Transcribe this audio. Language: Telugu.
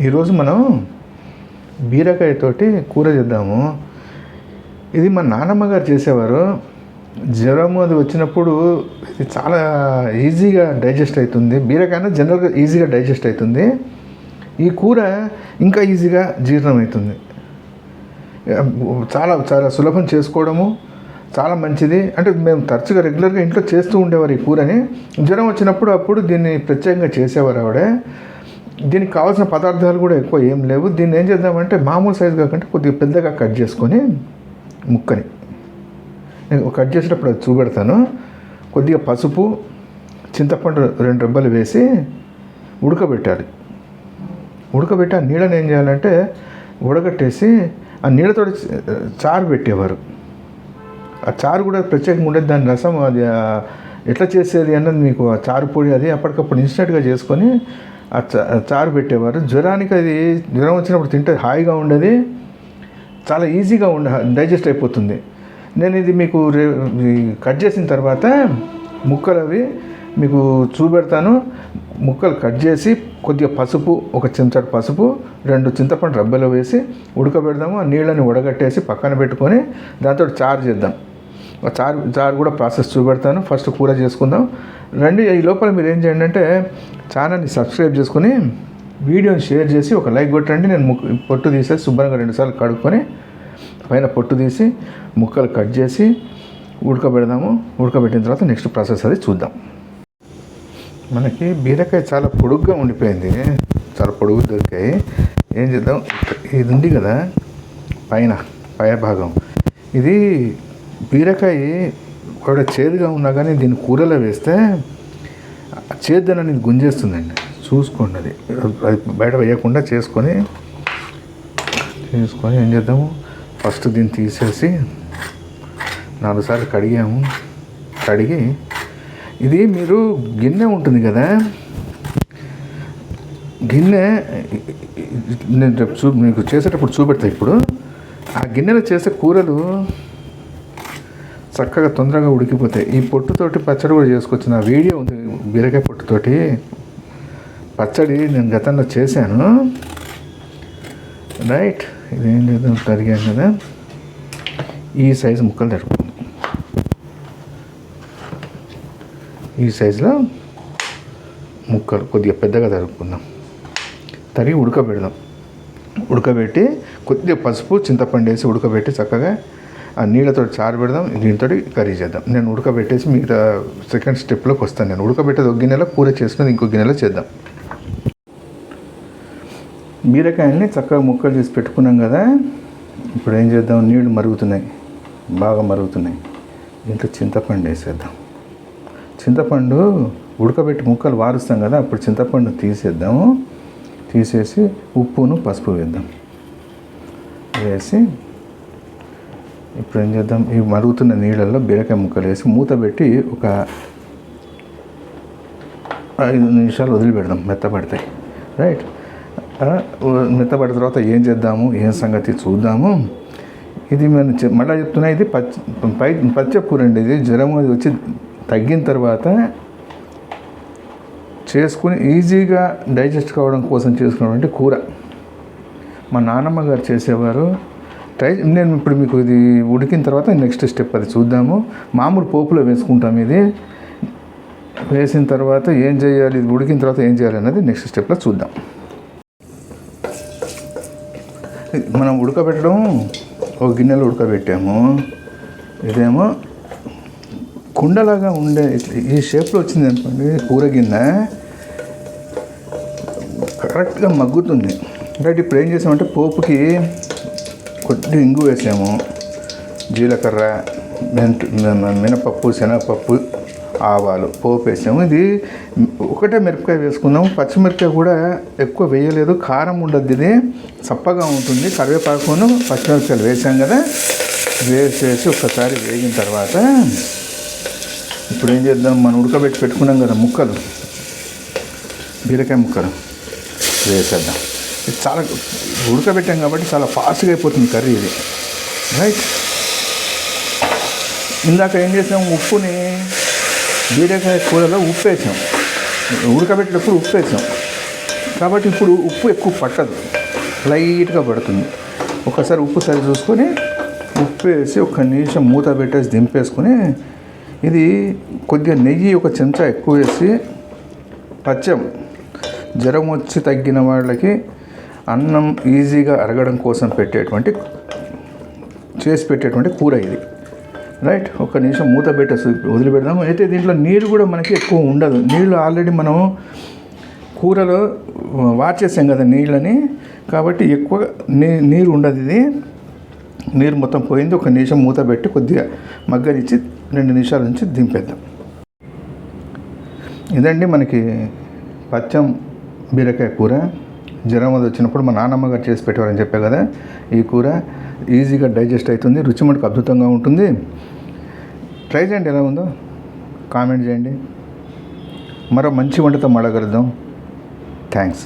ఈరోజు మనం బీరకాయతోటి కూర చేద్దాము. ఇది మా నాన్నమ్మ గారు చేసేవారు. జ్వరం అది వచ్చినప్పుడు ఇది చాలా ఈజీగా డైజెస్ట్ అవుతుంది. బీరకాయ జనరల్గా ఈజీగా డైజెస్ట్ అవుతుంది. ఈ కూర ఇంకా ఈజీగా జీర్ణం అవుతుంది. చాలా చాలా సులభం చేసుకోవడము, చాలా మంచిది. అంటే మేము తరచుగా రెగ్యులర్గా ఇంట్లో చేస్తూ ఉండేవారు ఈ కూరని. జ్వరం వచ్చినప్పుడు అప్పుడు దీన్ని ప్రత్యేకంగా చేసేవారు ఆవిడ. దీనికి కావాల్సిన పదార్థాలు కూడా ఎక్కువ ఏం లేవు. దీన్ని ఏం చేద్దామంటే మామూలు సైజు కాకుండా కొద్దిగా పెద్దగా కట్ చేసుకొని ముక్కని నేను కట్ చేసేటప్పుడు అది చూపెడతాను. కొద్దిగా పసుపు, చింతపండు 2 రెబ్బలు వేసి ఉడకబెట్టాలి. ఉడకబెట్టి ఆ నీళ్ళని ఏం చేయాలంటే ఉడగట్టేసి ఆ నీళ్ళతో చారు పెట్టేవారు. ఆ చారు కూడా ప్రత్యేకంగా ఉండేది. దాని రసం అది ఎట్లా చేసేది అన్నది మీకు ఆ చారు పొడి అది అప్పటికప్పుడు ఇన్స్టెంట్గా చేసుకొని ఆ చారు పెట్టేవారు. జ్వరానికి అది జ్వరం వచ్చినప్పుడు తింటే హాయిగా ఉండేది, చాలా ఈజీగా డైజెస్ట్ అయిపోతుంది. నేను ఇది మీకు కట్ చేసిన తర్వాత ముక్కలు అవి మీకు చూపెడతాను. ముక్కలు కట్ చేసి కొద్దిగా పసుపు, 1 చెంచాడు పసుపు, 2 చింతపండు రబ్బలు వేసి ఉడకబెడదాము. ఆ నీళ్ళని ఉడగట్టేసి పక్కన పెట్టుకొని దాంతో చారు చేద్దాం. చారు కూడా ప్రాసెస్ చూపెడతాను. ఫస్ట్ కూర చేసుకుందాం రండి. ఈ లోపల మీరు ఏం చేయండి అంటే ఛానల్ని సబ్స్క్రైబ్ చేసుకొని వీడియోని షేర్ చేసి ఒక లైక్ కొట్టండి. నేను పొట్టు తీసేసి శుభ్రంగా 2 సార్లు కడుక్కొని పైన పొట్టు తీసి ముక్కలు కట్ చేసి ఉడకబెడదాము. ఉడకబెట్టిన తర్వాత నెక్స్ట్ ప్రాసెస్ అది చూద్దాం. మనకి బీరకాయ చాలా పొడుగ్గా ఉండిపోయింది, చాలా పొడుగు దొరికాయి. ఏం చేద్దాం, ఇది ఉంది కదా పై భాగం, ఇది బీరకాయ కూడా చేదుగా ఉన్నా కానీ దీన్ని కూరలో వేస్తే చేద్దనని గుంజేస్తుందండి. చూసుకోండి, అది బయట వేయకుండా చేసుకొని ఏం చేద్దాము, ఫస్ట్ దీన్ని తీసేసి 4 సార్లు కడిగాము. కడిగి ఇది మీరు గిన్నె ఉంటుంది కదా, గిన్నె నేను మీకు చేసేటప్పుడు చూపెడతా. ఇప్పుడు ఆ గిన్నెలో చేసే కూరలు చక్కగా తొందరగా ఉడికిపోతాయి. ఈ పొట్టుతోటి పచ్చడి కూడా చేసుకోవచ్చు. నా వీడియో ఉంది బీరకాయ పొట్టుతోటి పచ్చడి, నేను గతంలో చేశాను. రైట్, ఇదేం లేదు, తరిగాను కదా. ఈ సైజు ముక్కలు తరుపుకుందాం. ఈ సైజులో ముక్కలు కొద్దిగా పెద్దగా తరుపుకుందాం. తరిగి ఉడకబెడదాం. ఉడకబెట్టి కొద్దిగా పసుపు, చింతపండు వేసి ఉడకబెట్టి చక్కగా ఆ నీళ్ళతో చారు పెడదాం. దీంతో కర్రీ చేద్దాం. నేను ఉడకబెట్టేసి మిగతా సెకండ్ స్టెప్లోకి వస్తాను. నేను ఉడకబెట్టేది 1 గిన్నెలో, కూర చేసుకుని ఇంకో గిన్నెలో చేద్దాం. బీరకాయల్ని చక్కగా ముక్కలు చేసి పెట్టుకున్నాం కదా. ఇప్పుడు ఏం చేద్దాం, నీళ్లు మరుగుతున్నాయి, బాగా మరుగుతున్నాయి. దీంట్లో చింతపండు వేసేద్దాం. చింతపండు ఉడకబెట్టి ముక్కలు వారుస్తాం కదా, అప్పుడు చింతపండు తీసేద్దాము. తీసేసి ఉప్పును పసుపు వేద్దాం. వేసి ఇప్పుడు ఏం చేద్దాం, ఈ మరుగుతున్న నీళ్ళల్లో బీరకాయ ముక్కలు వేసి మూత పెట్టి ఒక 5 నిమిషాలు వదిలిపెడదాం, మెత్తపడతాయి. రైట్, మెత్తపడిన తర్వాత ఏం చేద్దాము, ఏం సంగతి చూద్దాము. ఇది మేము మళ్ళీ చెప్తున్నా, ఇది పచ్చకూర అండి. ఇది జ్వరం అది వచ్చి తగ్గిన తర్వాత చేసుకుని ఈజీగా డైజెస్ట్ కావడం కోసం చేసుకున్నటువంటి కూర మా నాన్నమ్మ గారు చేసేవారు. నేను ఇప్పుడు మీకు ఇది ఉడికిన తర్వాత నెక్స్ట్ స్టెప్ అది చూద్దాము. మామూలు పోపులో వేసుకుంటాం. ఇది వేసిన తర్వాత ఏం చేయాలి, ఇది ఉడికిన తర్వాత ఏం చేయాలి అన్నది నెక్స్ట్ స్టెప్లో చూద్దాం. మనం ఉడకబెట్టడం ఒక గిన్నెలో ఉడకబెట్టాము. ఇదేమో కుండలాగా ఉండే ఈ షేప్లో వచ్చింది అనుకోండి కూర గిన్నె, కరెక్ట్గా మగ్గుతుంది. రైట్, ఇప్పుడు ఏం చేసామంటే పోపుకి కొద్దిగా ఇంగు వేసాము, జీలకర్ర, మినపప్పు, శనగపప్పు, ఆవాలు పోపు వేసాము. ఇది ఒకటే మిరపకాయ వేసుకున్నాము. పచ్చిమిరపకాయ కూడా ఎక్కువ వేయలేదు, కారం ఉండద్దు, ఇది చప్పగా ఉంటుంది. కరివేపాకును పచ్చిమిరపకాయలు వేసాం కదా, వేసేసి ఒక్కసారి వేగిన తర్వాత ఇప్పుడు ఏం చేద్దాం, మనం ఉడకబెట్టి పెట్టుకున్నాం కదా ముక్కలు, బీరకాయ ముక్కలు వేసేద్దాం. ఇది చాలా ఉడకబెట్టాం కాబట్టి చాలా ఫాస్ట్గా అయిపోతుంది కర్రీ ఇది. రైట్, ఇందాక ఏం చేసాం, ఉప్పుని బీరకాయ కూరలో ఉప్పు వేసాం, ఉడకబెట్టేటప్పుడు ఉప్పు వేసాం. కాబట్టి ఇప్పుడు ఉప్పు ఎక్కువ పట్టదు, లైట్గా పడుతుంది. ఒకసారి ఉప్పు సరి చూసుకొని ఉప్పు వేసి ఒక నిమిషం మూత పెట్టేసి దింపేసుకొని, ఇది కొద్దిగా నెయ్యి ఒక చెంచా ఎక్కువ వేసి పచ్చం జ్వరం వచ్చి తగ్గిన వాళ్ళకి అన్నం ఈజీగా అరగడం కోసం చేసి పెట్టేటువంటి కూర ఇది. రైట్, ఒక నిమిషం మూత పెట్టేసి వదిలిపెడదాము. అయితే దీంట్లో నీరు కూడా మనకి ఎక్కువ ఉండదు. నీళ్ళు ఆల్రెడీ మనం కూరలో వార్చేసాం కదా నీళ్ళని, కాబట్టి ఎక్కువ నీరు ఉండదు. ఇది నీరు మొత్తం పోయింది. ఒక నిమిషం మూత పెట్టి కొద్దిగా మగ్గనిచ్చి 2 నిమిషాల నుంచి దింపేద్దాం. ఇదండి మనకి పచ్చం బీరకాయ కూర. జ్వరం అది వచ్చినప్పుడు మా నాన్నమ్మ గారు చేసి పెట్టేవారని చెప్పే కదా. ఈ కూర ఈజీగా డైజెస్ట్ అవుతుంది, రుచి మటుకు అద్భుతంగా ఉంటుంది. ట్రై చేయండి, ఎలా ఉందో కామెంట్ చేయండి. మరో మంచి వంటతో మళ్ళీ కలుద్దాం. థ్యాంక్స్.